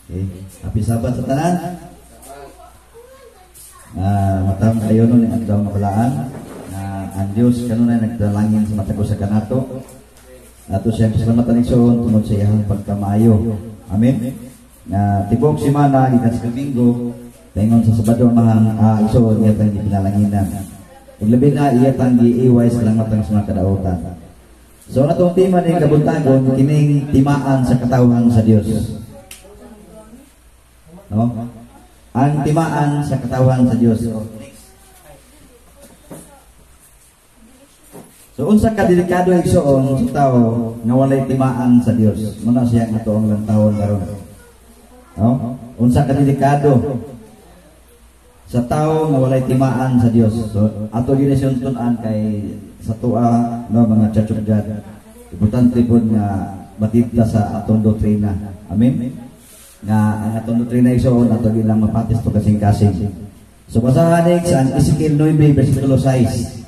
Okay. Happy Sabat sa tanan. Matang kayo nun ang daw makalaan na ang Diyos kanunay nagdalangin sa mata ko sa kanato. Ato siya pasalamatan igsoon tungod sa iyang pagkamaayo. Amen. Na tibok semana gikan sa Domingo taingon sa Sabado mahang igsoon iya tang gipinalanginan. Ug labi na iya tang giiway sa matang sa mga kadautan. So natong tema ni kabuntagon kining timaan sa katawhan sa Dios. No? Ang timaan sa katawan sa Diyos. So unsa ka delikado igsoon sa tawo nga walay timaan sa Dios. Muna siya nga tuong lang taon karon. No? Unsa ka delikado sa tawo nga walay timaan sa Dios. So ato ginisyon tun-an kay sa tuwa no mga church of God. Importante pud nga batidta sa atong doktrina. Amen. Nga ang atong doktrina igsoon ato gilang mapatis to kasing-kasing. So basahan ni sa Ezekiel 9 versikulo 6.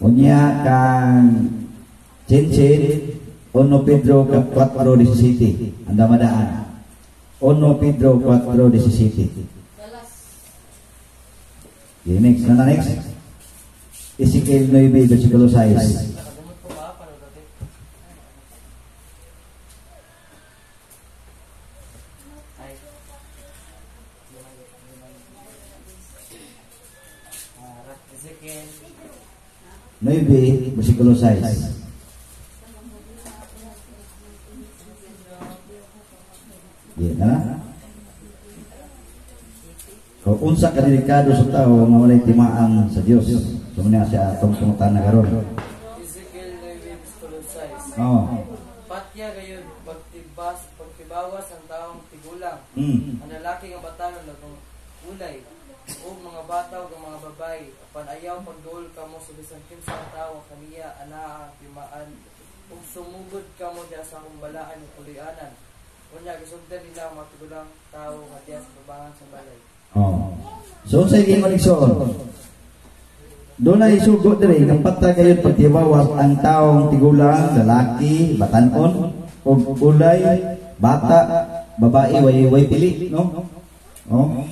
Unya kang Chinchin 1 Pedro 4:17. Anda madaan. 1 Pedro 4:17. Okay, next. Next. Ezekiel 9 versikulo 6. Maybe bersikulo 6. Ya, na? Kung unsa ka delikado sa tao nga walay timaan sa Dios. Sumuna siya atong tungutan na karon. Ezekiel 9 bersikulo 6. Oh. Patya gayon pagtibawas ang taong tigulang. Ang lalaki nga batanon nagong ulay. O mga bata o mga babae, apan ayaw pagduol ka mo sa bisan kinsang tawo kaniya anaa timaan ug sumugod ka mo diha sa kumbalaan ug pulianan. Unya gisugdan nila ang matigulang tawo nga diha sa babangan sa balay. Oh. So sa ingon igsoon. Doon ay sugot diri nga patay gayud pagtibawas ang taong tigulang, lalaki, batan-on ug ulay, bata, babae way pili, no? Oh.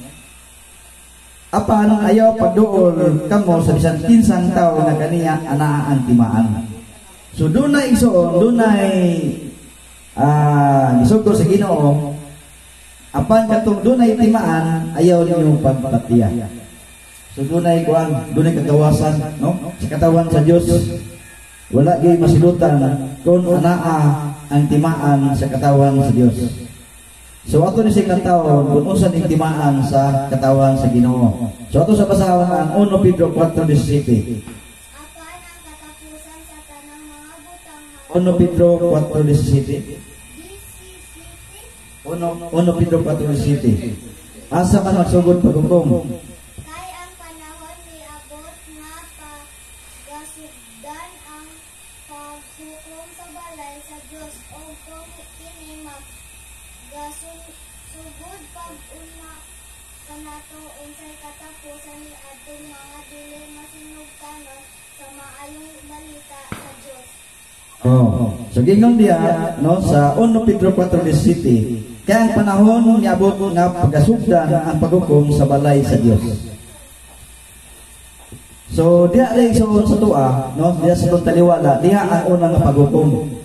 Apan ayaw pagduol kamo sa bisan kinsang tao na kaniya anaa ang timaan. So dunay igsoon, dunay gisugdo sa Ginoo. Apan katong dunay timaan, ayaw niyo pagpatiya. So dunay dunay kagawasan, no? Sa katawan sa Dios. Wala gyud masilutan kung anaa ang timaan sa katawan sa Dios. So ato ni sing tawo kung unsa ning timaan sa katawan sa Ginoo. So ato sa basahan ang 1 Pedro 4:17. Apan ang katapusan sa tanang mga butang 1 Pedro 4:17. 1 Pedro 4:17. Asa man magsugod paghukom. kay ang panahon ni abot nga pagasugdan ang paghukom sa balay sa Dios o kung kini gasugod pag-una kanato unsay katapusan ni adtong mga dili masinugtanon sa maayong balita sa Dios. Oh. So gingon diya no sa 1 Pedro 4:17. Kaya ang panahon niabot nga pagasugdan ang paghukom sa balay sa Dios. So diha rin sa tuwa, no? Diha sa taliwala, diha ang unang paghukom.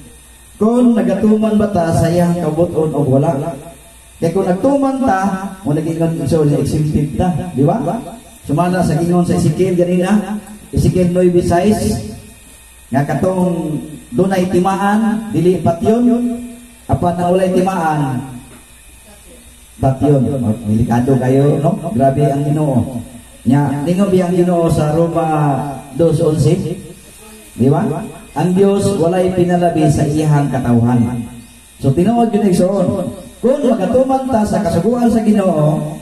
Kung nagatuman ba ta sa iyang kabuton o wala? Kaya kung nagtuman ta, mo nag-ingon iso na exempted ta, di ba? Sumala sa gingon sa Ezekiel ganina, Ezekiel 9:6, nga katong dunay timaan, dili patyon, apan nang walay timaan, patyon. Delikado kayo, no? Grabe ang Ginoo. Nya, ningon biyang Ginoo sa Roma 2:11, di ba? Ang Dios walay pinalabi sa iyang katawhan. So tinuod yun igsoon. Kung magatuman ta sa kasuguan sa Ginoo,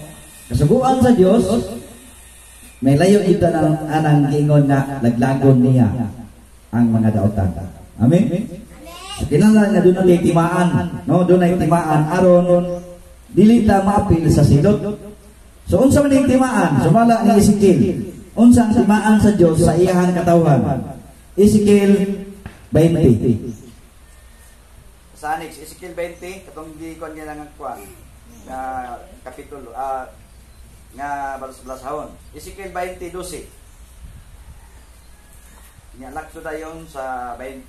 kasuguan sa Dios, may layo ito ng anang gingon na laglagon niya ang mga daotan. Amen. So kinahanglan nga doon ay timaan, no? Doon ay timaan aron dili ta maapil sa silot. So unsa man ning timaan? Sumala ni Ezekiel. Unsa ang timaan sa Dios sa iyang katawhan? Ezekiel 20. Sa annex, Ezekiel 20, katong di ko niya lang kuan nga kapitulo, nga balas-balasahon. Ezekiel 20:12. Nyalak to dayon sa 20.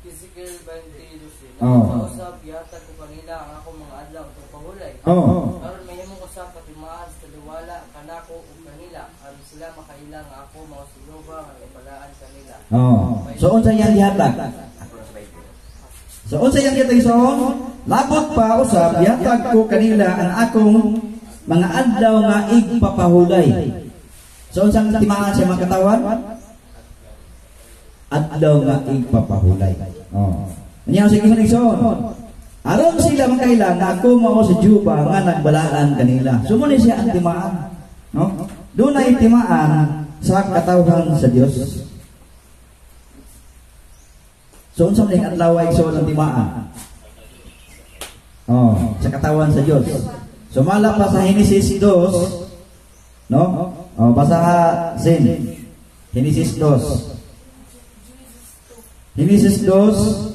Ezekiel 20:12. Oh. Usab gihatag ko kanila ang ako mga adlaw ug pahulay. Oh. Aron mahimong usab katimaan sa taliwala kanako ug kanila aron sila makaila nga ako mao si Jehova nga ibalaan kanila. Oh. So unsa yang gihatag? So unsa yang gihatag son? Labot pa usab gihatag ko kanila ang akong mga adlaw nga igpapahulay. So unsang timaan sa mga katawan? Adlaw nga igpapahulay. Oh. Nya sige hinigson. Aron sila makailang nga ako mao sa Jehova nga nagbalaan kanila. Sumuni siya ang timaan, no? Dunay timaan sa katawhan sa Dios. So unsa man adlaw ay so ng timaan? Oh, sa katawan sa Dios. Sumala pa sa Genesis 2, no? Oh, basa ka sin. Genesis 2. Genesis 2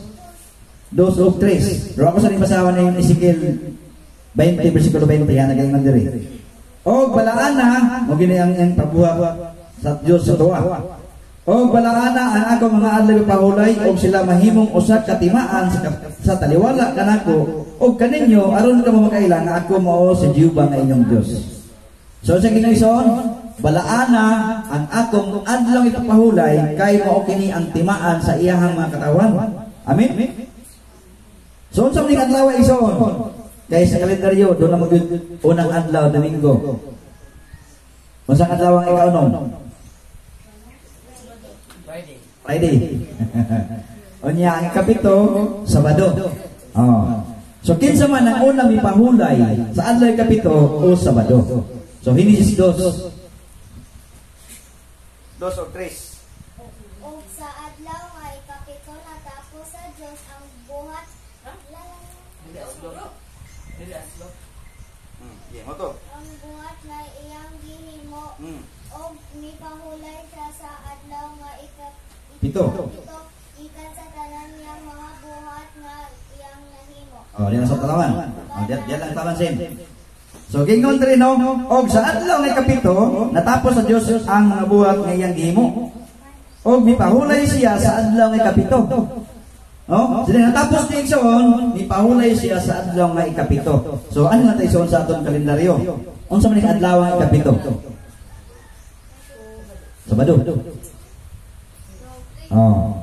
o 3. Pero ako sa rin basahan na yung Ezekiel 20, versikulo 20, yan, naging mandiri. O balaan na, o ginayang ang pabuha sa Diyos sa tuwa. O balaan na ang ako mga adlaw pahulay, o sila mahimong usat katimaan sa taliwala kanako, o kaninyo, aron ka mamakailan na ako mao sa Jehova nga inyong Diyos. So sa ginayson, balaan na ang akong adlaw ipapahulay, kay mao kini ang timaan sa iyahang mga katawan. Amen? So, unsa man adlaw ison? Kay sa kalendaryo do na magyud unang adlaw Domingo. Unsa adlaw ang ikaw Friday. Unya ang kapito Sabado. Oh. So kinsa man ang unang ipahulay sa adlaw kapito o Sabado. So Genesis 2 o 3. O sa adlaw nga ikapito natapos sa Dios ang buhat ang buhat na iyang gihimo o mipahulay siya sa adlaw nga Pito. ikan sa tanan niyang mga buhat nga iyang nahimo. Oh, diyan sa talaman. Oh, diyan lang taman sin. So gingon diri no, og sa adlaw nga kapito natapos sa Dios ang mga buhat nga iyang gihimo. Og mipahulay siya sa adlaw nga kapito. No? Sila natapos ni Ikson, mipahulay siya sa adlaw nga ikapito. So ano nga tayo sa atong kalendaryo? Unsa man ang adlaw nga ikapito? Sabado. Oh.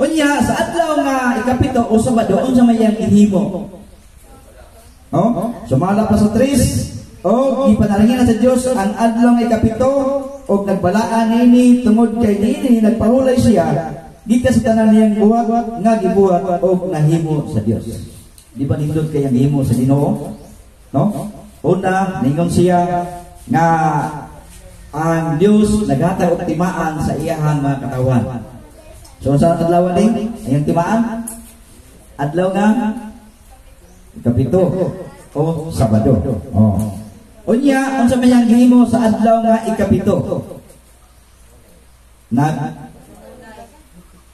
Unya sa adlaw nga ikapito o Sabado unsa man yang ihimo? Oh, sumala pa sa 3 o ipanalangin na sa Dios ang adlaw nga ikapito og nagbalaan nini tungod kay nini nagpahulay siya dito sa tanan niyang buhat nga gibuhat og nahimo sa Dios. Di ba nindot kay ang himo sa Ginoo? No? Una, ningon siya nga ang Dios naghatag og timaan sa iyahang mga katawan. So sa adlaw ding ayang timaan adlaw nga kapito o Sabado. Oh. Unya unsa man yang gihimo sa adlaw nga ikapito?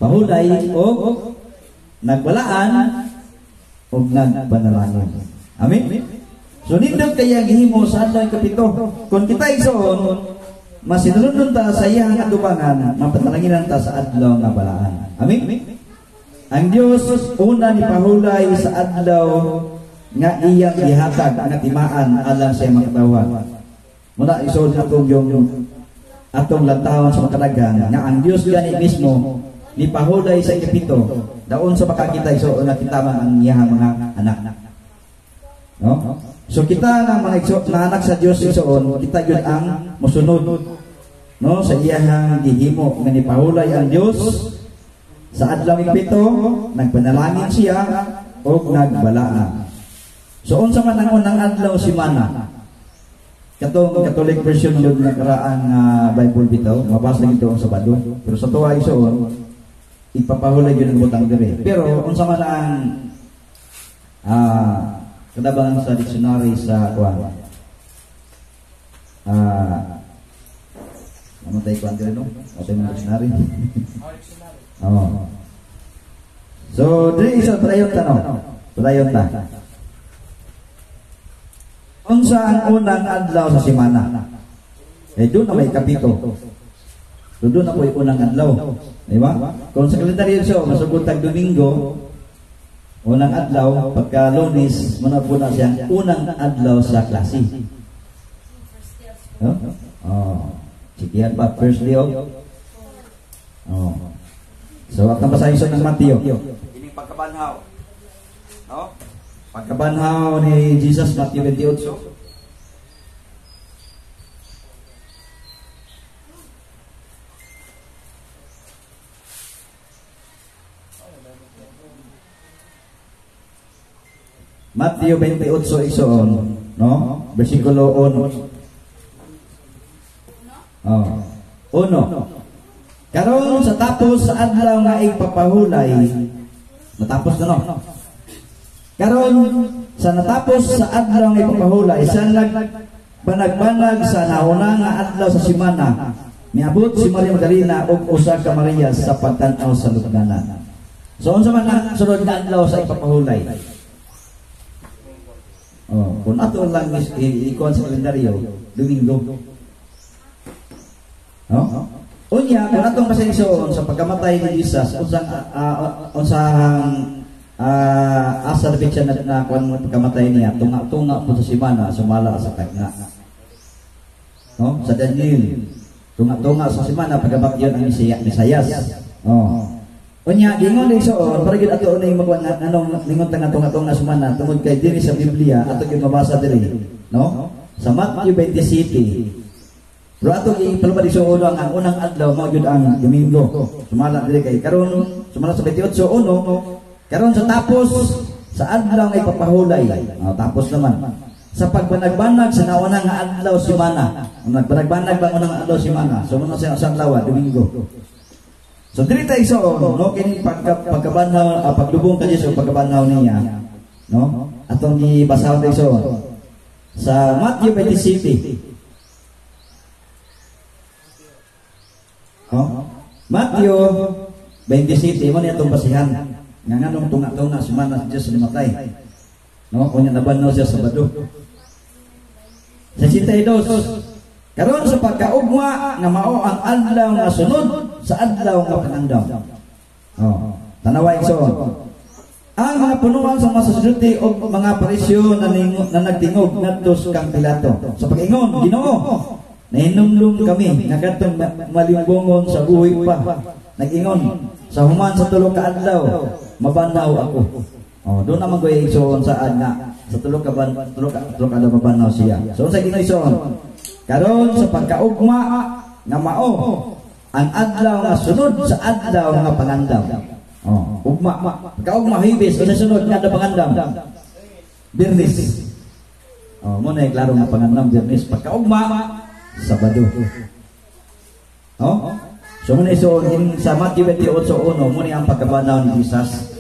Pahulay o nagbalaan o nagpanalangin. Amen? So nindot kaya gihimo sa adlaw kapito. Kung kita igsoon, masinulundon ta sa iyang atubangan, mapatalanginan ta sa adlaw nga balaan. Amen? Ang Dios una ni pahulay sa adlaw nga iyang gihatag nga timaan alang sa iyang katawan. Muna igsoon atong yung atong lantawon sa makadagan nga ang Dios gani mismo ni pahulay sa ikapito daon sa makakita so nakita man ang iyang mga anak. No? So kita nga mga anak sa Dios igsoon, kita gyud ang mosunod no sa iyang gihimo nga ni pahulay ang Dios sa adlaw ikapito, nagpanalangin siya og nagbalaan. So unsa man ang unang adlaw semana? Katong Catholic version yun nakaraan Bible bitaw, mabasa ito ang Sabado. Pero sa tuwa igsoon, ipapahulay yun ang butang dire. Pero unsa man ang kadabangan sa dictionary sa kuan namatay ko ang no? O tayo mga dictionary. Our dictionary. Oo. So, dili isa padayon ta no. Padayon ta. Unsa ang unang adlaw sa semana? Doon na may kapito. Doon na po yung unang adlaw. Di ba? Kung sa kalendaryo so, masugod tag Domingo, unang adlaw, pagka Lunes, muna po na siya unang adlaw sa klase. No? Oh. Sige yan ba? First day of? Oh. So, at nabasahin siya ng Mateo. Ini pagkabanhaw. No? Pagkabanhaw ni Jesus, Mateo 28. Mateo 28 isoon, no? Bersikulo 1. Oh. 1. Karon sa tapos sa adlaw nga ipapahulay, natapos na no? Karon sa natapos sa adlaw nga ipapahulay, sa nagbanag sa nauna nga adlaw sa semana, miabot si Maria Magdalena ug usa ka Maria sa pagtan-aw sa lubnganan. So unsa man ang sunod nga adlaw sa ipapahulay? Oh, kung ato lang ikuan sa kalendaryo, Domingo. No? Unya, kung atong pasayson sa pagkamatay ni Jesus, unsang asa dapat siya na kung pagkamatay niya, tunga-tunga po sa simana, sumala sa kagna. No? Sa Daniel, tunga-tunga sa simana, pagkamatyon ang Misayas. Oh. Unya, gingon din soon, para gid ato na yung ningon tanga tunga-tunga sumana, tungod kay diri sa Biblia, ato yung mabasa diri. No? Sa Matthew 27, pero ato ipalubad iso uno ang unang adlaw mao gyud ang Domingo. Sumala diri kay karon sumala sa 28 karon sa tapos sa adlaw nga ipapahulay. Tapos naman sa pagbanag-banag sa nauna nga adlaw semana. Nagbanag-banag ba unang adlaw semana? So muna sa adlaw Domingo. So diri ta iso no kini pagkabanhaw paglubong kaniya sa pagkabanhaw niya, no? Atong gibasahon iso sa Matthew 27. Oh, Matthew 27 mo niya itong basihan nga nganong tunga-tunga semana sa Diyos limatay, no? Kunya nabanhaw siya sa Sabado sa 62 karon sa pagkaugma nga mao ang adlaw nga sunod sa adlaw nga panandam. Oh, tanaway so ang mga punuan sa mga saserdote o mga parisyo na nagtingog ngadto kang Pilato sa pag-ingon, Ginoo, nahinumdum kami nga kadtong malimbongon sa buhi pa. Nag-ingon sa human sa tulo ka adlaw mabanhaw ako. Oh, doon naman ko igsoon saan nga sa tulo ka adlaw mabanhaw siya. So sa ginoison karon sa pagkaugma nga mao ang adlaw nga sunod sa adlaw nga pangandam. Oh, ugma. Pagkaugma hibis sa sunod nga adlaw pangandam. Birnis. Oh, mo na klaro nga pangandam Birnis. Pagkaugma Sabado. Oh? So muna iso sa Matthew 28:1 muna ang pagkabanaw ni Jesus.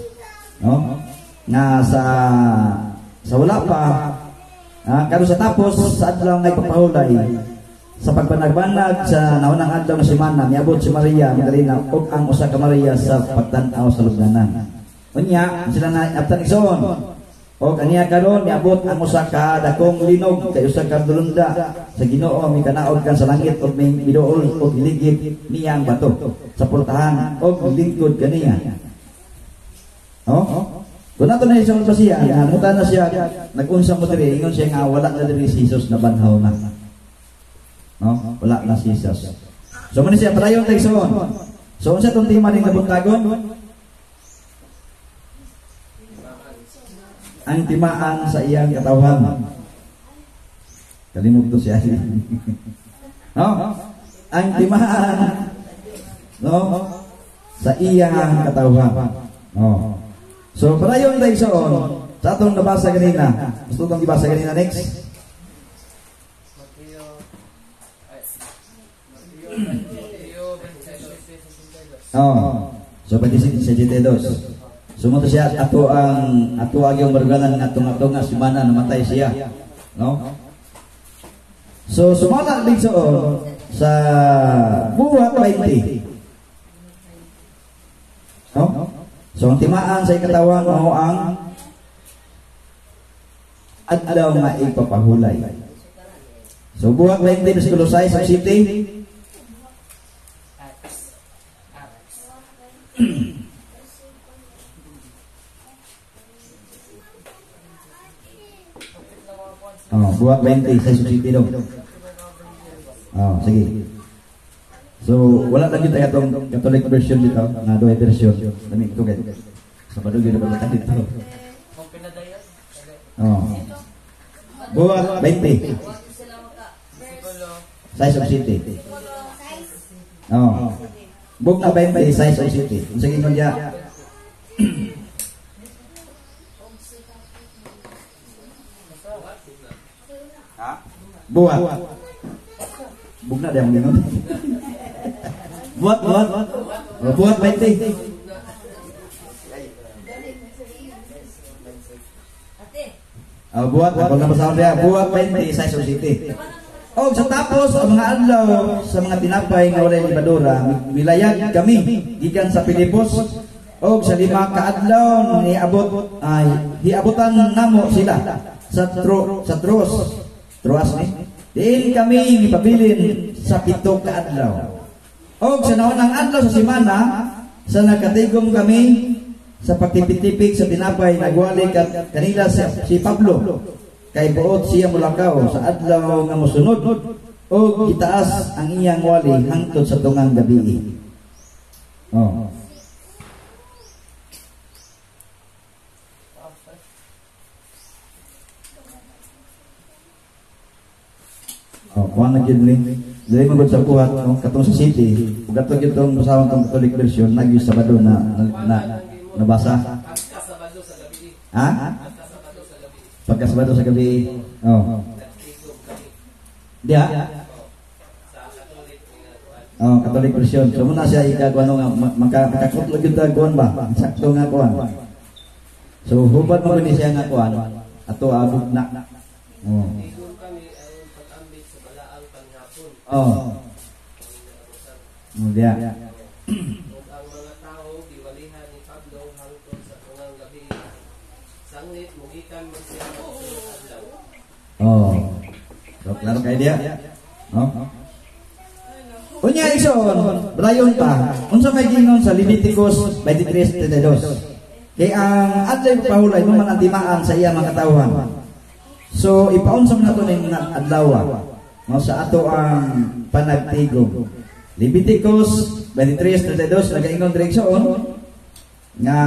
No? Nga sa wala pa karon sa tapos sa adlaw nga ipapahulay sa pagbanag-banag sa naunang adlaw nga semana miabot si Maria Magdalena ug ang usa ka Maria sa pagtan-aw sa lubnganan. Unya sila na aptan ison. O kaniya karon miabot ang usa ka dakong linog kay usa ka dulunda sa Ginoo mikanaog kan sa langit ug may biduol ug ligid niya ang bato sa pultahan ug lingkod kaniya. Kung nato na isang siya, namuta na siya, nag-unsang mo diri, ingon siya nga wala na diri si Jesus na banhaw na. No? Wala na si Jesus. So man siya padayon tay son. So unsa tong tema ning nabuntagon? Ang timaan sa iyang katawhan. Kalimot to siya. No? Ang timaan no sa iyang katawhan. No. So padayon tayo sa atong nabasa kanina. Gusto tong ibasa kanina next. So 27:62. Sumunod siya ato ang yung barganan nga tunga-tunga semana namatay siya. No? So sumala din sa sa buhat 20. No? So, ang timaan sa ikatawan mo ang adlaw nga ipapahulay. So, buhat 20, versikulo 6 sa city. Buhat 20 sa city daw. Sige. So, wala lang dito itong Catholic version dito, na doy version. Dami ito guys. Sabado yun na ba dito? Buhat 20. Size of city. Book na 20, size of city. Sige mo diya. Buhat. Bugna dia mong Buhat. Buhat 20. Buhat ako na pasahod dia. Buhat 20 size of city. Sa tapos ang mga adlaw sa mga tinapay nga walay libadura, milayag kami gikan sa Pilipos. Sa 5 ka adlaw hiabutan namo sila sa Troas ni. Diin kami ipabilin sa 7 ka adlaw. Sa naunang adlaw sa semana, sa nakatigom kami sa pagtipid-tipig sa tinapay, nagwali kanila si Pablo. Kay buot siya mulakaw sa adlaw nga mosunod. Itaas ang iyang wali hangtod sa tungang gabi. Kuha na gid ni. Dili mo sa buhat katong sa city. Ug ato gyud tong basahon tong Catholic version nagi Sabado na nabasa. Sabado sa gabi. Pagka Sabado sa gabi. Dia. Catholic version. So muna siya ikagwano nga makakutlog gyud ta kuan ba? Sakto nga kuan. So hubad mo ni siya nga kuan. Ato abot na. Dia. Ang mga tao giwalihan ni Pablo hangtod sa tungang gabi. Sanglit mugikan man siya sa adlaw. So klaro kay dia. Unya ison, balayon pa. Unsa may gingon sa Leviticus 23:32. Kay ang adlaw pahulay mo man ang timaan sa iya mga katawhan. So ipaunsa man nato ning adlaw. Sa ato ang panagtigom. Leviticus 23:32 nagaingon direksyon nga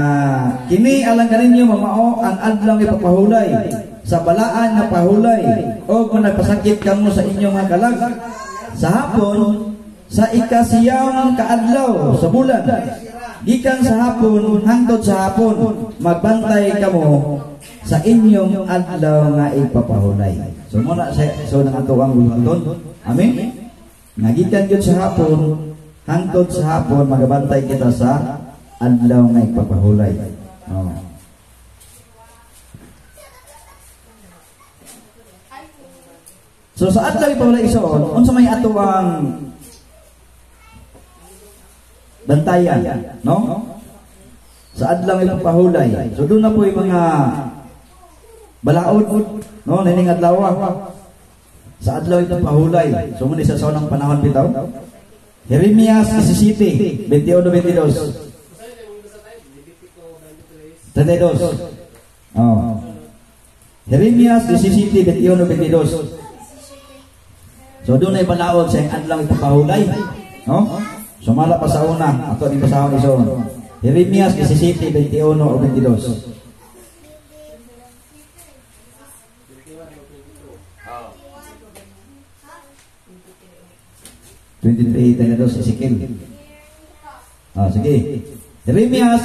kini alang kaninyo mamao ang adlaw ipapahulay sa balaan nga pahulay o kung nagpasakit kamo sa inyong mga kalag sa hapon sa ikasiyang kaadlaw sa bulan gikan sa hapon hangtod sa hapon magbantay kamo sa inyong adlaw nga ipapahulay. So muna so nang ato ang buhaton. Amen. Nagikan gyud sa hapon hangtod sa hapon magabantay kita sa adlaw nga ipapahulay. So sa adlaw ipapahulay ison, unsa may ato ang bantayan, no? Sa adlaw ipapahulay. So doon na po yung mga balaod, no, nining adlaw. Sa adlaw ito pahulay. So muna sa saunang panahon bitaw. Jeremias 17, 21-22. 32. Jeremias 17, 21-22. So doon ay balaod sa adlaw ito pahulay, no? Sumala pa sa una, ato ni pasahon ison. Jeremias 17, 21-22. 23:32 Ezekiel. Sige. Jeremias.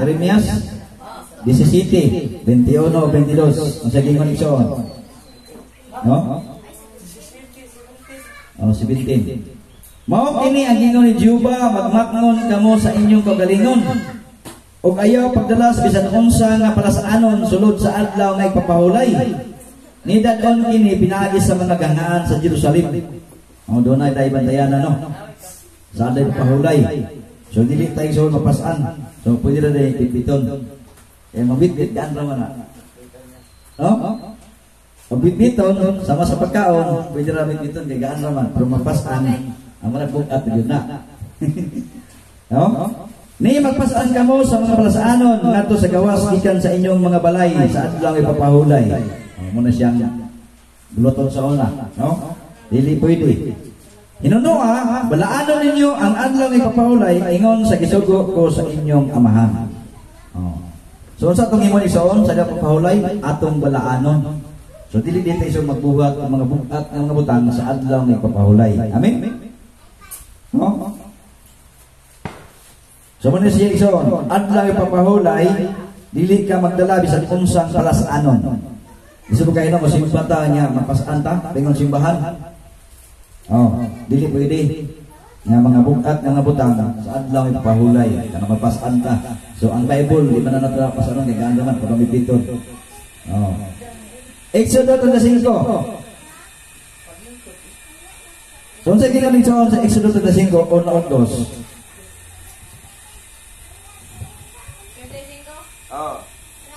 Jeremias 17, 21-22. Ang saging manisyon. No? 17. Mao kini ang gingon ni Jehova, magmakngon kamo sa inyong kagalingon. Ug ayaw pagdalas bisan unsa nga parasaanon sulod sa adlaw nga ipapahulay. Nidadon kini pinaagi sa mga ganaan sa Jerusalem. doon ay tayo bantayan sa aday pahulay. So dili tayo so mapasan. So pwede na tayo pipiton. Mabitbit gaan naman mabitbiton sama sa pagkaon, pwede na bitbiton kay gaan naman. Pero mapasan ang mga bukat yun na. Ni magpasaan kamo sa mga palasaanon ngadto sa gawas gikan sa inyong mga balay sa adlaw ipapahulay. Muna siyang buluton sa una, dili pwede. Hinunoa, balaanon ninyo ang adlaw ipapahulay ingon sa gisugo ko sa inyong amahan. So sa atong imong igsoon sa pagpahulay atong balaanon. So dili dito iso magbuhat ang mga bukat ng mga butang sa adlaw ipapahulay. Amen. So muna siya igsoon, adlaw ipapahulay, dili ka magdala bisan unsang palasaanon. Gusto mo kayo mo simbata niya magpasaan ta, pingon simbahan. Dili pwede nga mga bukat nga butang sa adlaw ipapahulay kana magpasaan ta. So ang Bible di man na pasanon kay ganda man pag bibiton. Exodus 35. So unsa ginamit sa Exodus 35 1 o 2?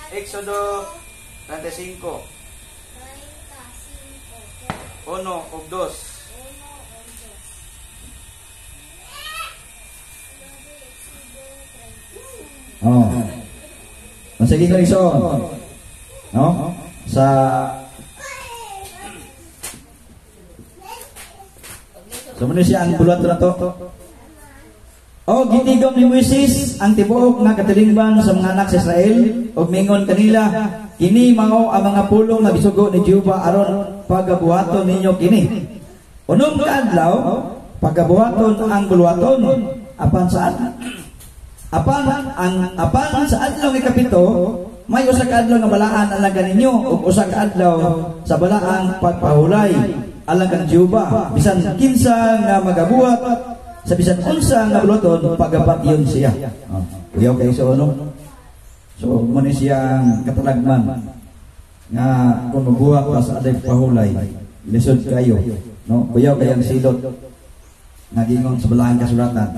Exodo 35 1 o 2. Sige ko iso. Sa muna siya ang bulat na to. Gitigom ni Moises ang tibuok nga katilingban sa mga anak sa Israel ug mingon kanila, kini mao ang mga pulong na bisugo ni Jehova aron pagabuhaton ninyo kini. Unom ka adlaw pagabuhaton ang buluhaton apan sa adlaw nga kapito may usa ka adlaw nga balaan alaga ninyo ug usa ka adlaw sa balaang pagpahulay alaga ni Jehova bisan kinsa nga magabuhat sa bisan unsa nga buluhaton pagapatyon siya. Kuyaw kay so So muna siyang katalagman nga kung mabuhat pa sa aday pahulay lisod kayo, kuyaw kayang silot nga gingon sa balahang kasulatan.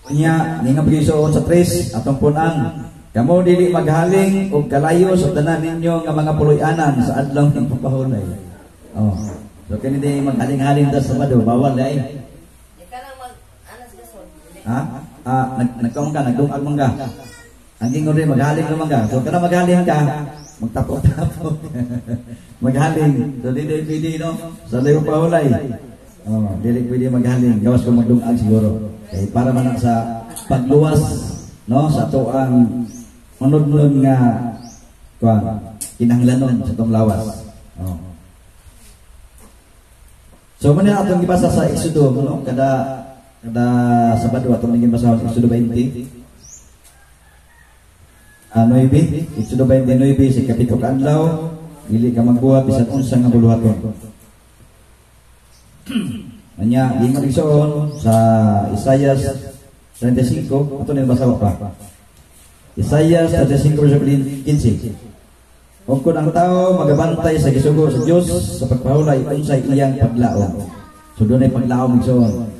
Kunya nga pagisuon sa 3 atong punang, kamo dili maghaling og kalayo sa tanan ninyo nga mga puloy-anan sa adlaw ng pagpahulay. So kini di maghaling-haling ta sa Sabado, bawal dai. Nagkaon ka, nagdungag mangga. Ang gingon rin maghaling ng mangga. So kana maghaling ka, magtapok-tapok. Maghaling. So dili pwede sa layo pahulay. Dili pwede maghaling. Gawas ko magdungag siguro. Kay para man sa pagluwas sa tuang manudlon nga kinahanglanon sa tong lawas. So muna atong gibasa sa Exodo kada Sabado atong naging basa sa Exodo 20. 9, Exodo 29 sa kapito kadlaw, dili ka magbuhat bisan unsa nga buluhaton. Anya gingon igsoon sa Isaias 35 ato ni basa pa. Isaias 35 verse 15. Kung ang tao magabantay sa gisugo sa Dios sa pagpahulay unsay iyang paglaom. So dunay paglaom igsoon.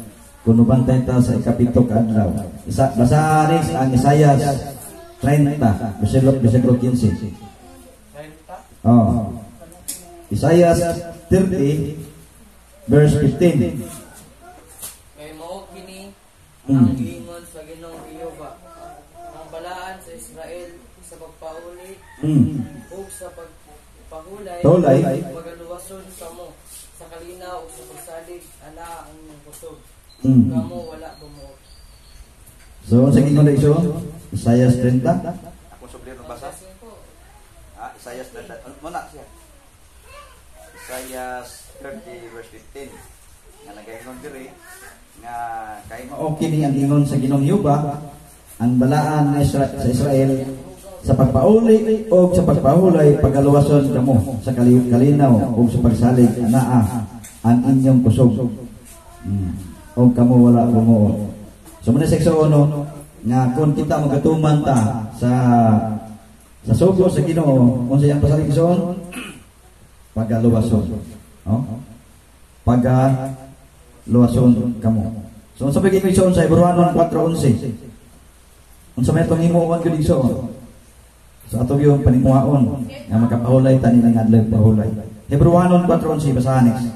Kung bantay ta sa ikapito ka adlaw. Basahin ang Isaias 30 versículo 15. 30? Isaias 30 verse 15. Kay mao kini ang giingon sa Ginoong Jehova, ang balaan sa Israel sa pagpahuli ug sa pagpahulay magaluwason kamo sa kalinaw ug sa pagsalig ana ang inyong kusog. Kamo wala bumuot. So sa gingon na iso Isaias 30. Ako sublir na basa. Isaias 30. Muna siya. Isaias 30 verse 15. Nga nagaingon diri nga kay mao kini ang ingon sa Ginoong Jehova ang balaan sa Israel sa pagpauli o sa pagpahulay pagaluwason kamo sa kalinaw o sa pagsalig anaa ang inyong kusog. O kamo wala bumuot. So muna sekso 1 nga kung kita magatuman ta sa sugo sa Ginoo unsa yang pasalig igsoon pagaluwason. No? Pagaluwason kamo. So sa bigay ko iso sa Hebrewanon 4:11. Unsa may pangimuon gyud iso? Sa ato yung panimuhaon nga magkapahulay tani ng adlaw pahulay. Hebrewanon 4:11 basahan next.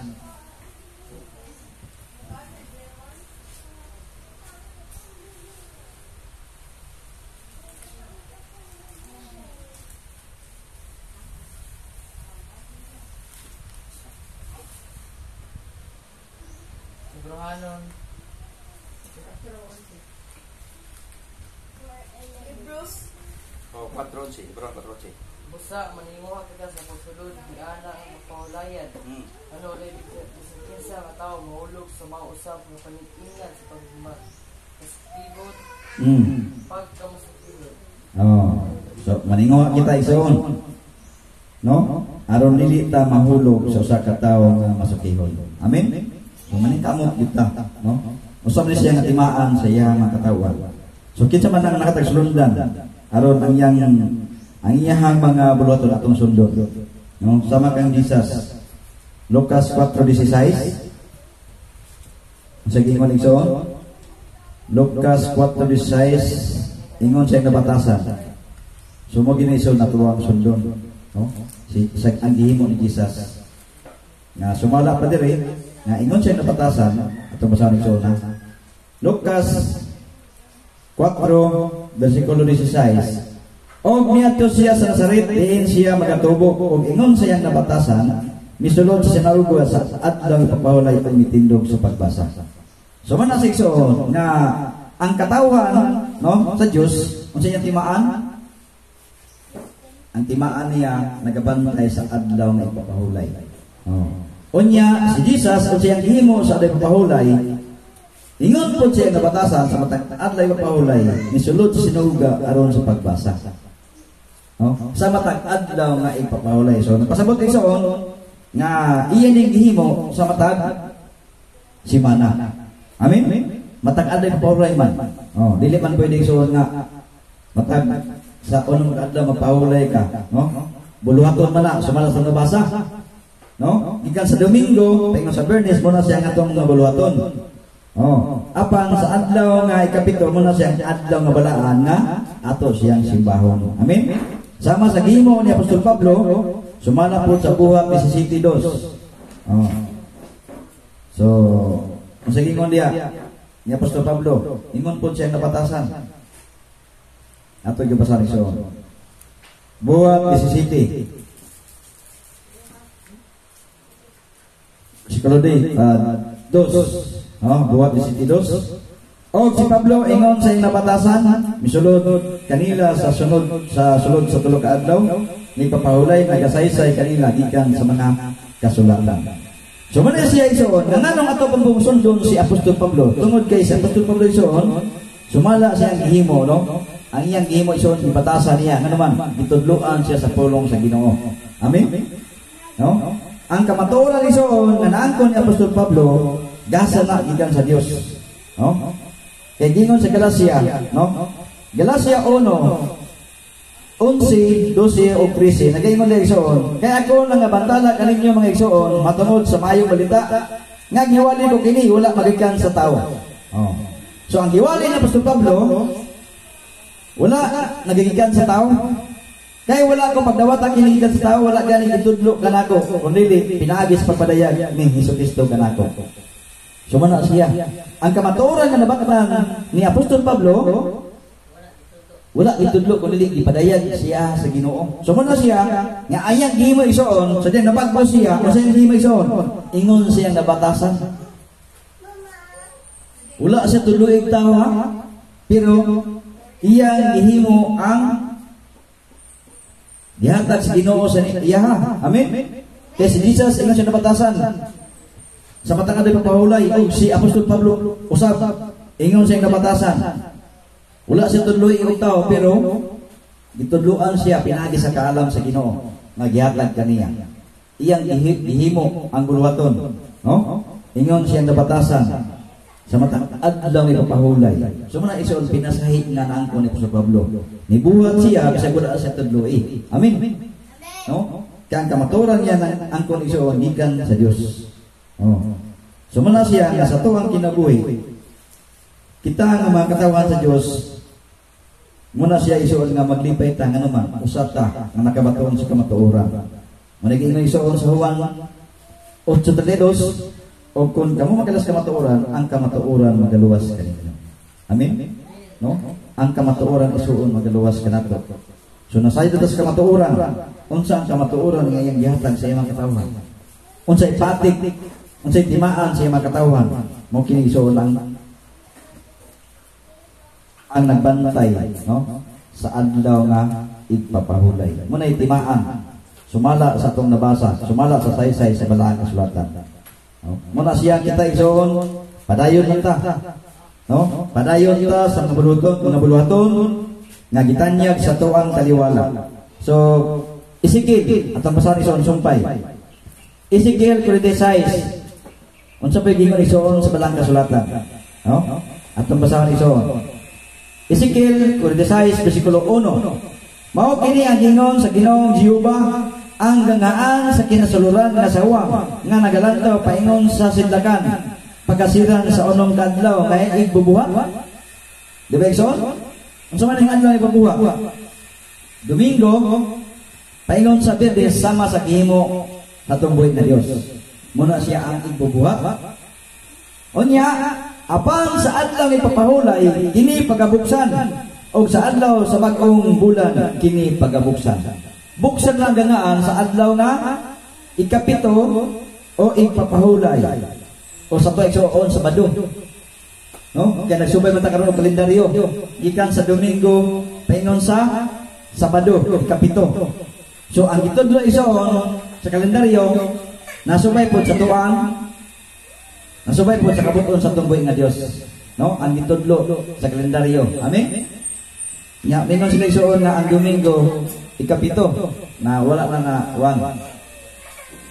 Hebrewanon Oh, 4:11, Hebron 4:11. busa maninguha kita sa pagsulod di ana ang pahulayan. Ano ulit bisan kinsa nga tawo mahulog sa mga usab nga panitingan sa pagmastigot pagkamastigod. So maninguha kita isoon. No? Aron dili ta mahulog sa usa ka tawo nga masukihon. Amen. So maningkamot kita, no? Usab ni siya nga timaan sa iya nga katawan. So kinsa man ang nakatagsulundan aron ang iyang mga buluhaton atong sundot. No? Sama kang Jesus. Lucas 4:16. Sige ingon igsoon. Lucas 4:16 ingon sa nabatasan. Sumo giniso na tuwang sundon. No? Si ang gihimo ni Jesus. Nga sumala pa diri nga ingon sa nabatasan atong basahin igsoon na. Lucas 4 versikulo 16. Og niadto siya sa Nazaret, diin siya magatubok, og ingon sa iyang nabatasan, misulod sa sinarugo sa adlaw ipapahulay ang mitindog sa pagbasa. So man nasiksoon nga ang katawan, no, sa Dios, unsa iyang timaan? Ang timaan niya nagabantay sa adlaw nga ipapahulay. Unya si Jesus unsa iyang gihimo sa adlaw ipapahulay? Ingon po siya nabatasan sa matag adlaw ipapahulay, misulod sa sinuga aron sa pagbasa. Sa matag adlaw nga ipapahulay. So napasabot igsoon nga iyan ning gihimo sa matag simana. Amen. Matag adlaw ipapahulay man. Dili man pwede igsoon nga matag sa unong adlaw mapahulay ka, no? Buluhaton man na sumala sa nabasa. No? Gikan sa Domingo, paingon sa Bernes mo na siya nga atong nga buluhaton. Apan sa adlaw nga ikapito mo na siyang adlaw nga balaan nga ato siyang simbahon. Amen. Sama sa gihimo ni Apostol Pablo, sumala po sa buhat 17:2. So, sa gingon dia ni Apostol Pablo, ingon po siyang napatasan. Ato gyud basahin so. Buhat 17. Sikalodi 2. Buhat 22. O si Pablo ingon sa iyang napatasan, misulod kanila sa sulod sa tulo ka adlaw, ni papahulay nagasaysay kanila gikan sa mga kasulatan. So man siya isoon, nganong ato pang sundon si Apostol Pablo, tungod kay si Apostol Pablo isoon, sumala siya ang gihimo, no? Ang iyang gihimo isoon ipatasan niya, nga naman gitudloan siya sa pulong sa Ginoo. Amen. No? Ang kamatuoran isoon nga naangkon ni Apostol Pablo, gasa na gikan sa Dios. No? Kay gingon sa Galacia, no? Galacia 1:11, 12 o 13. Nagaingon na igsoon. Kaya ako lang nga bantala kaninyo mga igsoon, matungod sa mayong balita, nga giwali ko kini wala magikan sa tao. So ang giwali ni Apostol Pablo, wala nagigikan sa tao. Kaya wala ko pagdawat ang kinigikan sa tao, wala gani itudlo kanako, kundi pinaagis pagpadayag ni Jesucristo kanako. So mana siya. Ang kamatuoran nga nabaktan ni Apostol Pablo, wala itudlo kundi ipadayag siya sa Ginoo. So mana siya nga ayang gihimo isoon, so din nabagbo siya, usa yung gihimo isoon, ingon siya nabatasan. Wala siya tuloy tao ha, pero iyang gihimo ang dihatag sa Ginoo sa iya ha. Amen. Kaya si Jesus ingon siya nabatasan. Sa matang adlaw pagpahulay, si Apostol Pablo usab ingon siya nabatasan. Wala siya tudloy og tao pero gitudloan siya pinagi sa kaalam sa Ginoo nga gihatag kaniya. Iyang gihimo ang buluhaton, no? Ingon siya nabatasan sa matang adlaw ni pagpahulay. So man ison pinasahi nga naangkon ni Apostol Pablo. Nibuhat siya kasi wala siya tudloy. Amen. No? Kaya ang kamaturan niya ang kondisyon gikan sa Dios. Oh. So muna siya nga sa tuwang kinabuhi. Kita nga mga katawan sa Dios, muna siya isuon nga maglipay ta nga naman usata nga nakabatuon sa kamatuoran. Maniging na isuon sa Juan 8:32, o kung kamo magalas kamatuoran, ang kamatuoran magaluwas kanila. Amen. No? Ang kamatuoran isuon magaluwas kanato. So nasay dito sa kamatuoran, unsa ang kamatuoran nga iyang gihatag sa imong katawan? Unsa ipatig, unsa timaan sa imong katawan? Mo kini isuon lang ang nagbantay, no? Sa adlaw nga igpapahulay. Muna itimaan. Sumala sa atong nabasa, sumala sa saysay sa balaang kasulatan. No? Muna siya kita isuon, padayon lang ta. No? Padayon ta sa nabuluhaton nga gitanyag sa tuang taliwala. So, Ezekiel, atong basahin isuon sumpay. Ezekiel 36. Unsa pay gingon isuon sa balaang kasulatan? No? Atong basahin isuon. Ezekiel 46 versikulo 1. Mao kini ang gingon sa Ginoong Jehova, ang gangaan sa kinasuluran nga sawa nga nagalantaw paingon sa sidlakan pagkasiran sa unong kadlaw nga igbubuhat. Di ba igsoon? Unsa man ang adlaw igbubuhat? Domingo paingon sa Biyernes sama sa gihimo natong buhit na Dios. Muna siya ang igbubuhat. Unya apan sa adlaw ipapahulay kini pagabuksan, o sa adlaw sa bag-ong bulan kini pagabuksan. Buksan lang ganaan sa adlaw nga ikapito o ipapahulay. O sa tuig suon sa Bado. No? Kaya nagsubay man ta karon og kalendaryo. Gikan sa Domingo paingon sa Sabado ikapito. So ang itudlo isuon sa kalendaryo nasubay pod sa tuang, nasubay po sa kabuton sa tungboy nga Dios. No? Ang itudlo sa kalendaryo. Amen? Nya, mingon sila isuon na ang Domingo, ikapito, na wala na nga one.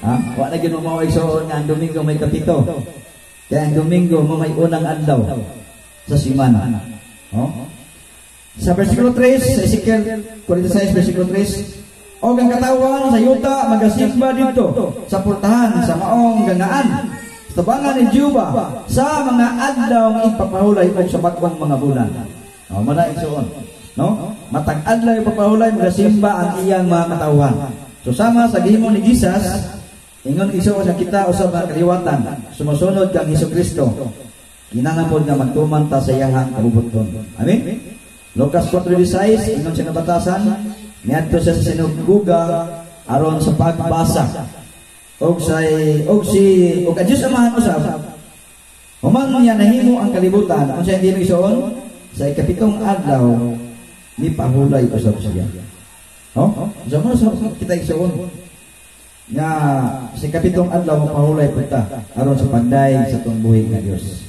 Ha? Wala na ginumaw isuon na ang Domingo may kapito. Kaya ang Domingo mo may unang adlaw sa simana. No? Sa versikulo 3, sa Ezekiel 46, versikulo 3, o ang katawan sa yuta magasimba dito sa purtahan sa maong gangaan tabangan ni Jehova sa mga adlaw ng ipapahulay o sa bagong mga bulan. O, mana isuon. No? Matag adlaw ipapahulay, magasimba ang iyang mga katawan. So, sama sa gihimo ni Jesus, ingon isuon na kita usab mga kaliwatan, sumusunod kang Hesukristo, kinahanglan nga magtuman ta sa iyang kabubuton. Amen? Lucas 4:16, ingon siya nabatasan, niadto siya sa sinuguga aron sa pagbasa. Og Diyos amahan usab. Human niya nahimo ang kalibutan. Kung siya hindi isuon, sa ikapitong adlaw, ni pahulay usab siya. No? So kita isuon. Nga sa ikapitong adlaw, pahulay punta. Aron sa pagday sa itong buhay ng Diyos.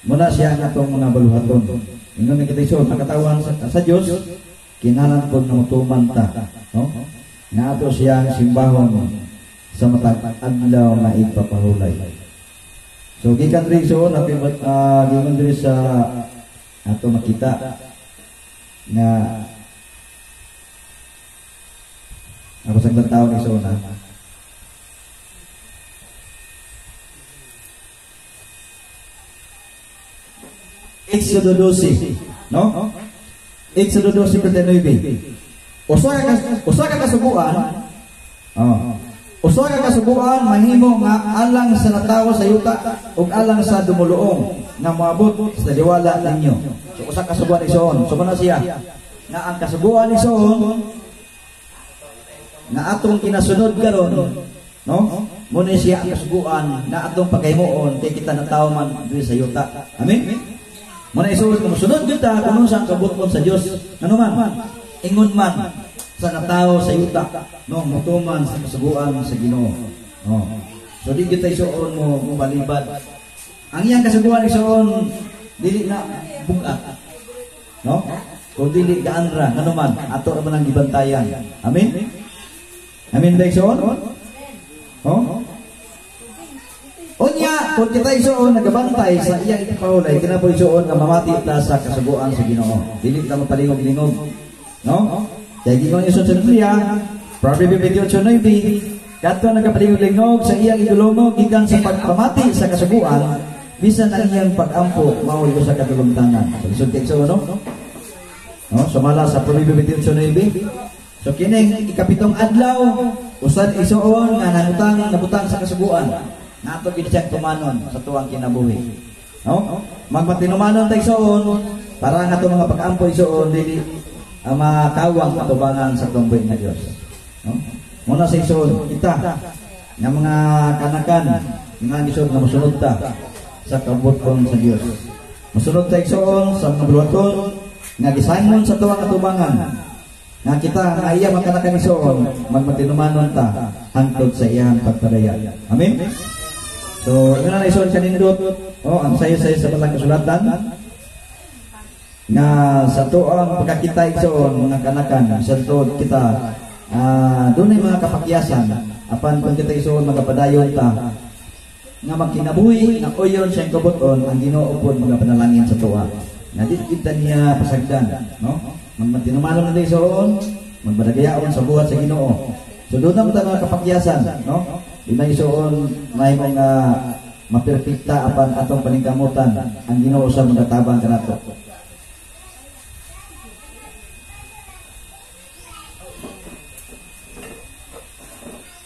Muna siya nga itong mga baluhaton. Ingon kita isuon, nakatawan sa Diyos, kinahanglan po na mutuman ta. No? Nga ato siyang simbahon sa matag adlaw na ipapahulay. So gikan rin so gikan rin sa ato makita na ako sa tao ni so na Exodo 12, no? Exodo 12:9. Usa ka kasubuan. Usa ka kasubuan mahimo nga alang sa natawo sa yuta ug alang sa dumuluong nga moabot sa diwala ninyo. So usa ka kasubuan ison. So kana siya nga ang kasubuan ison nga atong kinasunod karon, no? Muna siya ang kasubuan nga atong paghimuon kay kita natawo man diri sa yuta. Amen. Muna isuod kung sunod kita kung sa kabuton sa Dios. Ano man? Ingon man sa natawo sa yuta, no, mutuman sa kasubuan sa Ginoo. No. So di kita isuon mo balibad. Ang iyang kasubuan isuon dili na bugat. No? Kung dili gaanra, ano man, ato ra man ang gibantayan. Amen. Amen ba isuon? Oh? Unya, kung kita isuon nagabantay sa iyang ipahulay, kinabuhi isuon nga mamati ta sa kasubuan sa Ginoo. Dili ta mapalingog-lingog. No? Kaya gingon Yesus sa Biblia, Proverbio 28:9, kadto nagapalingog-lingog sa iyang igulungog gikan sa pagpamati sa kasuguan, bisan ang iyang pag-ampo mao sa katulungtanan. So lisod kay so no? No, sumala sa Proverbio 28:9. So kining ikapitong adlaw usan isuon nga nabutang sa kasuguan. Nato gid siyang tumanon sa tuwang kinabuhi. No? Magmatinumanon tay isuon para nga mga pag-ampo isuon dili makawang katubangan sa tumboy nga Dios. No? Muna sa isuon kita nga mga kanakan nga isuon nga mosunod ta sa kabuton sa Dios. Mosunod ta isuon sa mga buluhaton nga gisaymon sa tuwang katubangan. Nga kita nga iya makanakan isuon magmatinumanon ta hangtod sa iyang pagpadaya. Amen. So, ino na isuon kanindot, ang sayo-sayo sa Balang Kasulatan nga sa tuang pagkakita isuon mga kanakan sa tuod kita doon ay mga kapakyasan apan kung kita isuon magapadayon ta nga magkinabuhi nga uyon siyang kabuton ang Ginoo pod mga panalangin sa tuwa nga di kita niya pasagdan, no? Magmatinumanon na isuon magbadagayaon sa buhat sa Ginoo. So doon na mga kapakyasan, no? Di na isuon may mga maperfekta apan atong paningkamutan ang Ginoo sa magatabang kanato.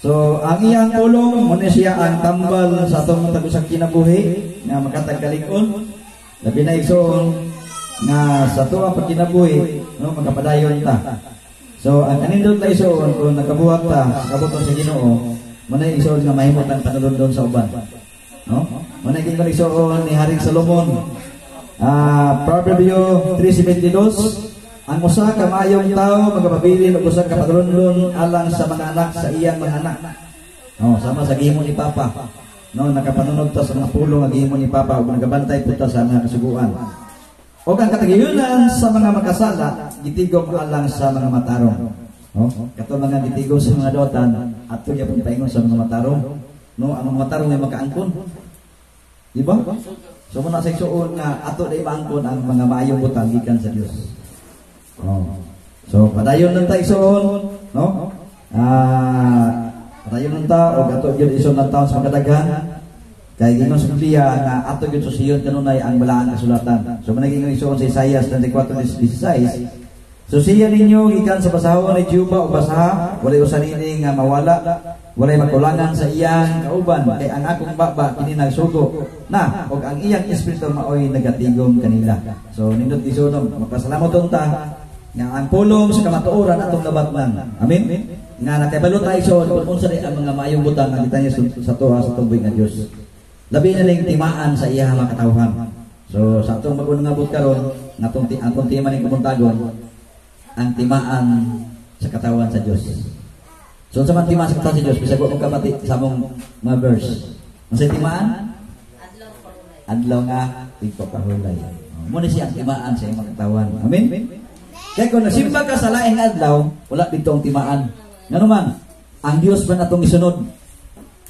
So ang iyang tulong mo siya ang tambal sa atong tagusang kinabuhi nga makatagkalikon. Labi na isuon nga sa tuwa pagkinabuhi, no, magapadayon ta. So ang kanindot na isuon kung nakabuhat ta sa kabuton sa Ginoo, mo na isuon nga mahimot ang panulundon sa uban. No? Mo na gingon isuon ni Haring Solomon. Proverbio 3:22, ang usa ka maayong tao magapabilin og usa ka panulundon alang sa mga anak sa iyang mga anak. No, sama sa gihimo ni Papa. No, nakapanunod ta sa mga pulong nga gihimo ni Papa ug nagabantay pud ta sa mga kasuguan. O ang katagayunan sa mga makasala, gitigom alang sa mga matarong. No? Kato mga gitigom sa mga dotan, ato ya pong paingon sa mga matarong. No, ang mga matarong ay makaangkon. Diba? So muna sa isuon nga ato na imaangkon ang mga maayong butang gikan sa Dios. Oh. So padayon lang ta isuon, no? Padayon lang ta og ato gyud isuon lang taon sa makadaghan. Kay Ginoo sa Biblia nga ato gyud susiyon kanunay ang balaang kasulatan. So managing isuon sa Isaiah 34:16. Susiyan ninyo gikan sa basahon ni Juba o basaha, walay usanini nga mawala, walay makulangan sa iyang kauban, kay ang akong baba kini nagsugo na og ang iyang espiritu maoy nagatigom kanila. So nindot isuon magpasalamat ta nga ang pulong sa kamatuoran atong nabatman. Amen. Nga nakabalo tayo isuon kung unsa ang mga maayong butang nga kita niya sa tuwa sa tubig nga Dios. Labi na lang timaan sa iya mga katawhan. So sa atong mag-unang abot karon natong atong tema ning kumuntagon ang timaan sa katawan sa Dios. So sa man timaan sa katawan sa Dios bisag ko kapati sa among mga verse. Unsa timaan? Adlaw nga pagpapahulay. Mo ni siya ang timaan sa imong katawan. Amen. Kaya kung nasimba ka sa laing adlaw, wala dito ang timaan. Ngano man, ang Dios man atong isunod.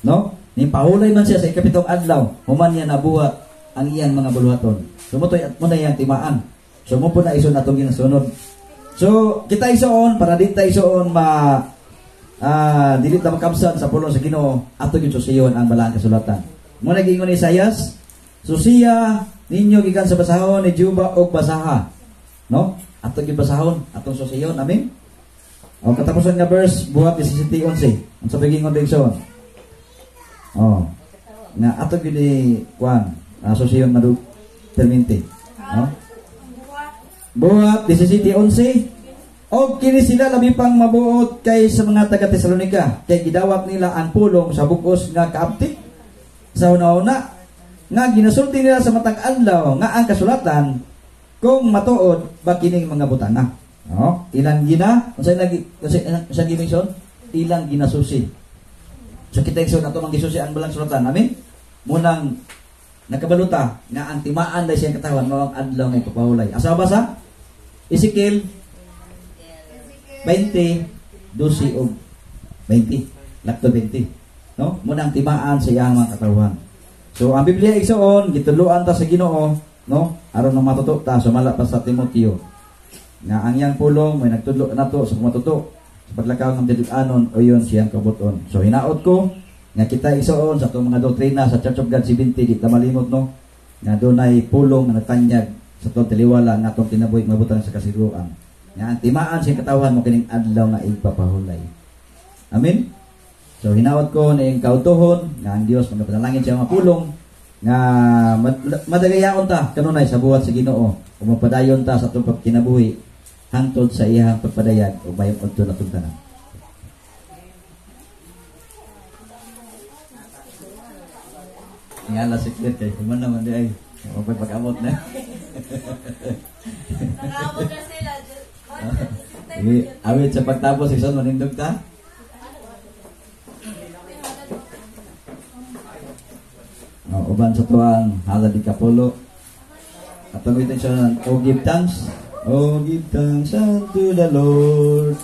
No? Ni pahulay man siya sa ikapitong adlaw, human niya nabuhat ang iyang mga buluhaton. Sumutoy at muna iyang timaan. So mo po na ison atong ginasunod. So kita ison para di ta ison dili ta makabsan sa pulong sa Ginoo ato gyud susiyon ang balaang kasulatan. Mo nagingon ni Isaias, susiya ninyo gikan sa basahon ni Juba og basaha. No? Ato gyud basahon, atong susiyon. Amen. O katapusan nga verse buhat 17:11. Unsa pagingon dayson? Oh. Na ato gyud ni kuan, susiyon madu perminti. No? Buhat 17:11. Og kini sila labi pang mabuot kay sa mga taga Tesalonica, kay gidawat nila ang pulong sa bukos nga kaaptik sa una-una nga ginasulti nila sa matag adlaw nga ang kasulatan kung matuod ba kining mga butana. No? Ilang gina, unsay gimison? Ilang ginasusi. So kita igsoon ato mang gisusi ang balang sulatan. Amen. Munang nakabaluta nga ang timaan dahil siyang katawan mawang adlaw nga ipapahulay. Asa basa? Ezekiel 20, 12 og 20. Lakto 20. No? Munang timaan sa iyang mga katawan. So ang Biblia igsoon gituluan ta sa Ginoo, no? Aron na matuto ta sumala pa sa Timoteo. Nga ang iyang pulong may nagtudlo nato sa matuto. sa paglakaw ng tinud-anon o yun siyang kabuton. So hinaot ko nga kita isuon sa itong mga doktrina sa Church of God 70, di ta malimot no, nga dunay pulong nga nagtanyag sa itong tiliwala nga itong kinabuhi mabutang sa kasiruan. Nga timaan siyang katawan mo kining adlaw nga igpapahulay. Amen? So hinaot ko na yung kautuhon nga ang Dios magapanalangin siya mga pulong nga madagayaon ta kanunay sa buhat sa Ginoo ug magpadayon ta sa atong kinabuhi hangtod sa iyang pagpadayag ug mayong adto na tungtanan. Ngala si Claire kay kuman naman di ay pag-amot na. Nakaabot na sila. Awit sa pagtapos ison manindog ta. Uban sa tuwang hala di kapulo. Atong itin siya ng O give thanks. O give thanks unto the Lord.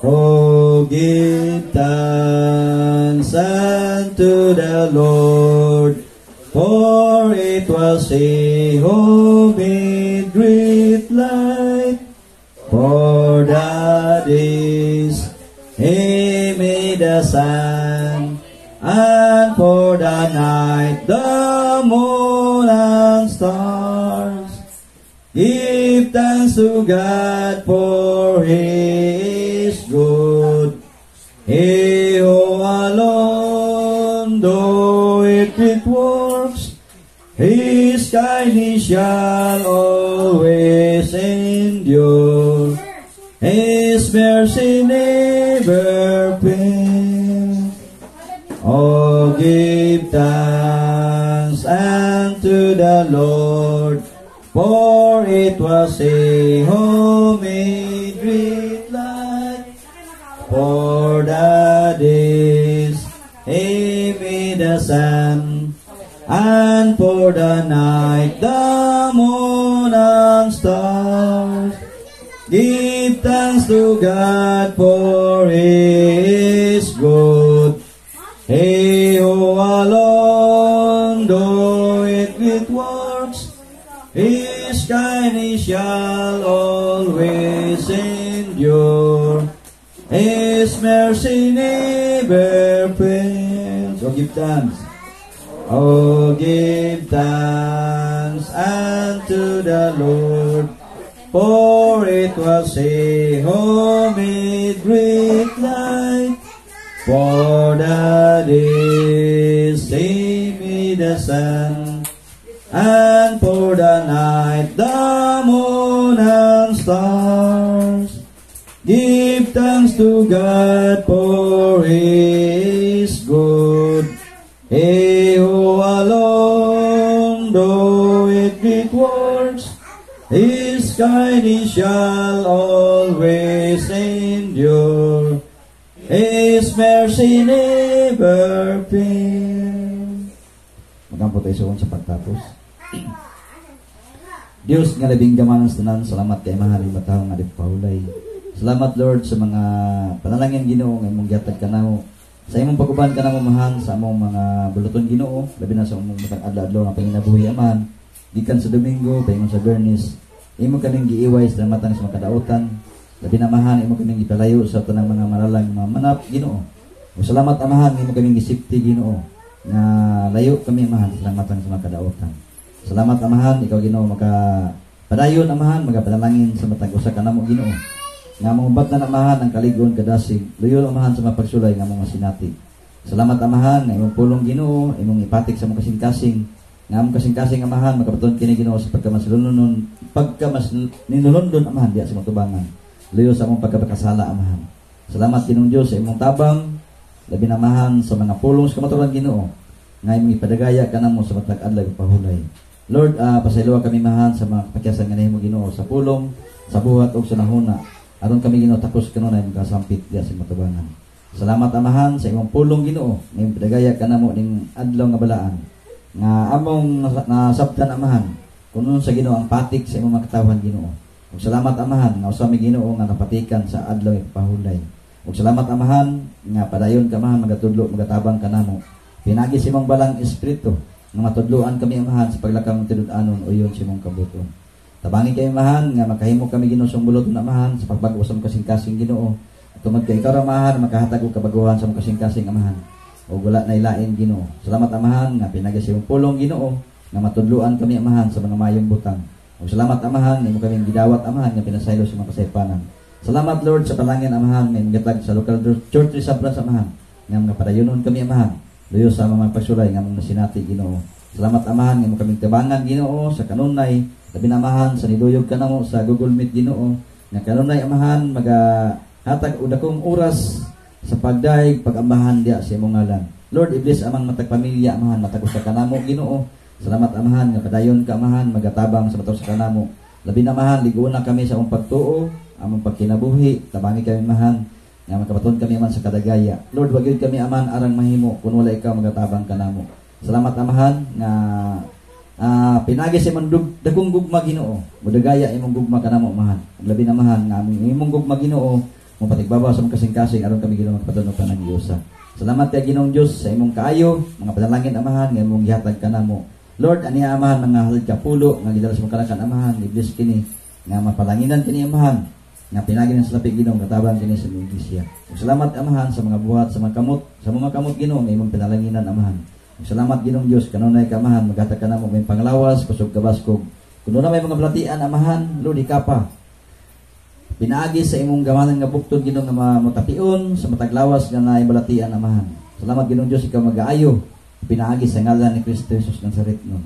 O give thanks unto the Lord, for it was He who made great light. For the days He made the sun, and for the night the moon and stars. Give thanks to God, for He is good. He who alone doeth great works, His kindness shall always endure. His mercy never fails. Oh, give thanks unto the Lord, for it was He who made great light. For the days He made the sun, and for the night the moon and stars. Give thanks to God, for He is good. He who alone doeth great works, His kindness shall always endure. His mercy never fails. Oh, give thanks. Oh, give thanks unto the Lord, for it was He who made great light. For the days He made the sun, and for the night the moon and stars. Give thanks to God, for He is good. He who alone doeth great works, His kindness shall always endure. His mercy never fails. Magampo tayo sa pagtapos. Diyos nga labing gamanang tanan, salamat kay mahaling matahong nga pahulay. Salamat Lord sa mga panalangin Ginoo nga imong gihatag kanaho. Sa imong paguban kanamo mahal sa among mga buluton Ginoo, labi na sa among matag adlaw nga panginabuhi aman. Gikan sa Domingo, paingon sa Bernice, imo kaning giiway sa matang sa makadautan. Labi na mahal imo kaming ipalayo sa tanang mga maralang mga manap Ginoo. O salamat amahan imo kaming gisipti Ginoo nga layo kami amahan sa matang sa makadautan. Salamat amahan ikaw Ginoo padayon amahan magapanalangin sa matag usa kanamo Ginoo. Nga mong bat na amahan ang kaligon kadasig, luyo amahan sa mapagsulay nga mga sinati. Salamat amahan nga imong pulong Ginoo, imong ipatik sa mga kasing-kasing, nga among kasing-kasing amahan makapaton kini Ginoo sa pagkamas ninulundon amahan diya sa matubangan. Luyo sa among pagkabakasala amahan. Salamat Ginoong Dios sa imong tabang, labi na amahan sa mga pulong sa kamaturan Ginoo, nga imong ipadagaya kanamo sa matag adlaw pahulay. Lord, pasayloa kami mahan sa mga kapakyasan nga nahimo Ginoo sa pulong, sa buhat ug sa nahuna. Aron kami Ginoo tapos kanunay makasampit diya sa matubangan. Salamat amahan sa imong pulong Ginoo, nga imong padagaya kanamo ning adlaw nga balaan. Nga among nasabtan amahan, kuno sa Ginoo ang patik sa imong makatawhan Ginoo. Ug salamat amahan nga usa mi Ginoo nga napatikan sa adlaw nga pahulay. Ug salamat amahan nga padayon ka amahan magatudlo magatabang kanamo. Pinagi sa imong balang espiritu nga matudloan kami amahan sa paglakaw ng tinud-anon uyon sa imong kabuton. Tabangi kayo mahan nga makahimo kami Ginoo sa bulot na mahan sa pagbago sa kasing-kasing Ginoo. At tumad kay ikaw ra mahan makahatag og kabaguhan sa kasing-kasing amahan. O wala na ilain Ginoo. Salamat amahan nga pinagi sa imong pulong Ginoo nga matudluan kami amahan sa mga mayong butang. O salamat amahan nga imo kaming gidawat amahan nga pinasaylo sa mga kasaypanan. Salamat Lord sa palangin amahan nga gatag sa local church sa amahan nga mga padayonon kami amahan. Luyo sa mga pagsulay nga mga sinati Ginoo. Salamat amahan nga imo kaming tabangan Ginoo sa kanunay labi na amahan sa niduyog kanamo sa Google Meet Ginoo nga kanunay amahan magahatag og dakong oras sa pagdaig pag-amahan diya sa imong ngalan. Lord, i-bless amang matag pamilya amahan matag sa kanamo Ginoo. Salamat amahan nga padayon ka amahan magatabang sa matag sa kanamo. Labi na amahan ligon na kami sa among pagtuo, among pagkinabuhi, tabangi kami amahan nga makabaton kami aman sa kadagaya. Lord, wag gyud kami aman arang mahimo kun wala ikaw magatabang kanamo. Salamat amahan nga pinagi sa imong dagong gugma Ginoo. Mudagaya imong gugma kanamo amahan. Labi na amahan nga imong gugma Ginoo mo patigbabaw sa mga kasing-kasing aron kami Ginoo magpatunog pa ng Diyosa. Salamat kay Ginoong Dios sa imong kaayo, mga panalangin amahan nga imong gihatag kanamo. Lord, ani amahan mga halid ka pulo nga gidala sa mga kanakan amahan, i-bless kini nga mapalanginan kini amahan nga pinagi sa lapig Ginoo katabang kini sa iglesia. Salamat amahan sa mga buhat sa mga kamot Ginoo nga imong pinalanginan amahan. Salamat Ginoong Dios kanunay ka amahan maghatag kanamo may panglawas kusog kabaskog. Kuno na may mga balatian amahan, Lord ikapa pinaagi sa imong gamanan nga buktod Ginoo nga mamutapion sa mataglawas nga naibalatian amahan. Salamat Ginoong Dios ikaw mag-aayo pinaagi sa ngalan ni Kristo Jesus ng Saritnon.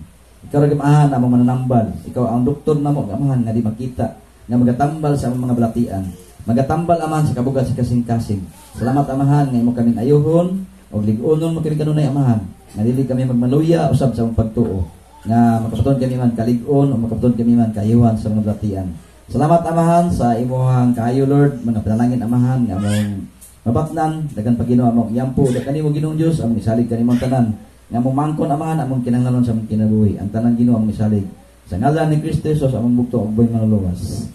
Ikaw ra gamahan among mananambal. Ikaw ang doktor namo amahan nga di makita nga magatambal sa among mga balatian. Magatambal amahan sa kabugat sa kasing-kasing. Salamat amahan nga imo kaming ayuhon og lig-onon mo kini kanunay amahan. Nga dili kami magmaluya usab sa among pagtuo. Nga makapaton kami man kalig-on o makapaton kami man kayuhan sa mga balatian. Salamat amahan sa imuhang kaayo Lord, mga panalangin amahan nga among mabatnan dagan pa Ginoo among yampo da kanimo Ginoong Dios among isalig kanimong tanan nga among mangkon amahan among kinahanglan sa among kinabuhi ang tanan Ginoo among isalig sa ngalan ni Kristo Jesus among bugto ug buhay mga luwas.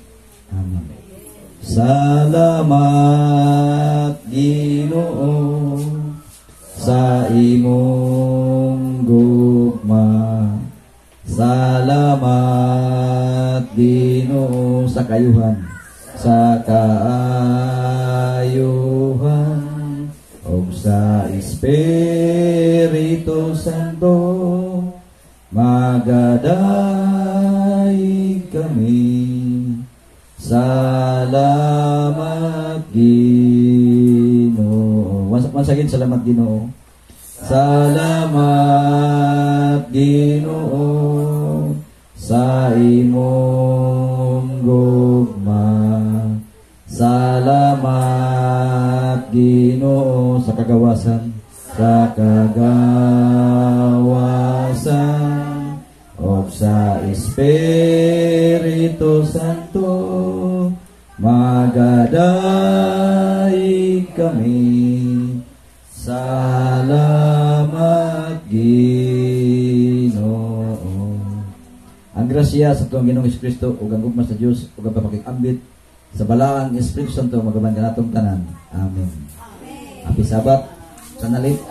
Amen. Salamat Ginoo sa imong gugma. Salamat Ginoo sa kayuhan, sa kaayuhan o sa Espiritu Santo magadaig kami. Salamat Ginoo. Once again, salamat Ginoo. Salamat Ginoo sa imong gugma. Salamat Ginoo sa kagawasan, sa kagawasan o sa Espiritu Santo magadaig kami. Salamat Ginoo. Ang grasya sa tuwang Ginoong Kristo ug ang gugma sa Dios ug ang pagpakigambit sa balaang Espiritu Santo magaban kanatong tanan. Amen. Happy Sabat. Sanalit.